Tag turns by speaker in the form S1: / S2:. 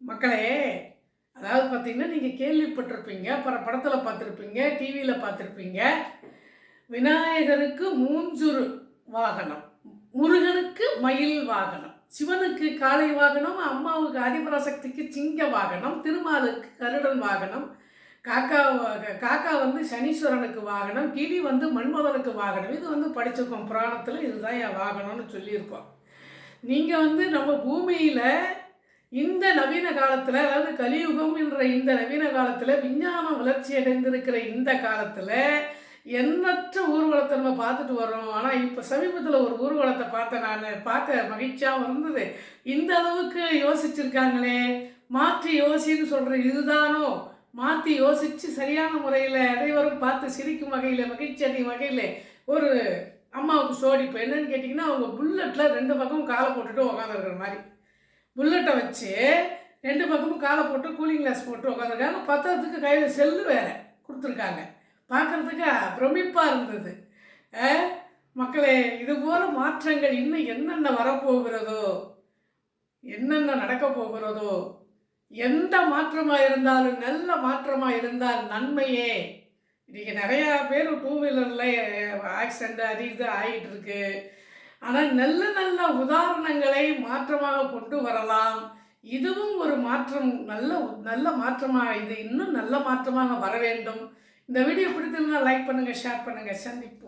S1: மக்களே, அதாவது பார்த்தீங்கன்னா, நீங்க கேள்விப்பட்டிருப்பீங்க. அப்புறம் படத்தில பார்த்துருப்பீங்க, டிவியில பார்த்துருப்பீங்க. விநாயகருக்கு மூஞ்சூறு வாகனம், முருகனுக்கு மயில் வாகனம், சிவனுக்கு காளை வாகனம், அம்மாவுக்கு ஆதிபராசக்திக்கு சிங்க வாகனம், திருமாலுக்கு கருடன் வாகனம், காக்கா காக்கா வந்து சனீஸ்வரனுக்கு வாகனம், கிளி வந்து மன்மதனுக்கு வாகனம். இது வந்து படிச்சிருக்கோம் புராணத்தில். இதுதான் என் வாகனம்னு சொல்லியிருக்கோம். நீங்கள் வந்து நம்ம பூமியில் இந்த நவீன காலத்தில், அதாவது கலியுகம் என்ற இந்த நவீன காலத்தில், விஞ்ஞானம் வளர்ச்சி அடைந்திருக்கிற இந்த காலத்தில் எண்ணற்ற ஊர்வலத்தை நம்ம பார்த்துட்டு வரோம். ஆனால் இப்போ சமீபத்தில் ஒரு ஊர்வலத்தை பார்த்தேன். நான் பார்க்க மகிழ்ச்சியாகவும் இருந்தது. இந்த அளவுக்கு யோசிச்சிருக்காங்களே, மாற்றி யோசின்னு சொல்கிற இதுதானோ, மாற்றி யோசித்து சரியான முறையில் அனைவரும் பார்த்து சிரிக்கும் வகையில், மகிழ்ச்சி அடையும் வகையில் ஒரு அம்மாவுக்கு சோடிப்பு என்னன்னு கேட்டிங்கன்னா, அவங்க புல்லட்டில் 2 பக்கமும் காலை போட்டுட்டு உட்காந்துருக்கிற மாதிரி புல்லட்டை வச்சு 2 பக்கமும் காலை போட்டு கூலிங் கிளாஸ் போட்டு உட்காந்துருக்காங்க. பத்தாததுக்கு கையில் செல்லு வேறு கொடுத்துருக்காங்க. பார்க்குறதுக்கு பிரமிப்பாக இருந்தது. மக்களே, இதுபோல் மாற்றங்கள் இன்னும் என்னென்ன வரப்போகிறதோ, என்னென்ன நடக்க போகிறதோ, எந்த மாற்றமாக இருந்தாலும் நல்ல மாற்றமாக இருந்தால் நன்மையே. இன்றைக்கி நிறையா பேர் 2 வீலரில் ஆக்சிடெண்ட் அது இது ஆகிட்டு இருக்கு. ஆனால் நல்ல நல்ல உதாரணங்களை மாற்றமாக கொண்டு வரலாம். இதுவும் ஒரு மாற்றம், நல்ல நல்ல மாற்றமாக, இது இன்னும் நல்ல மாற்றமாக வர வேண்டும். இந்த வீடியோ பிடித்திருந்தால் லைக் பண்ணுங்கள், ஷேர் பண்ணுங்கள். சந்திப்போம்.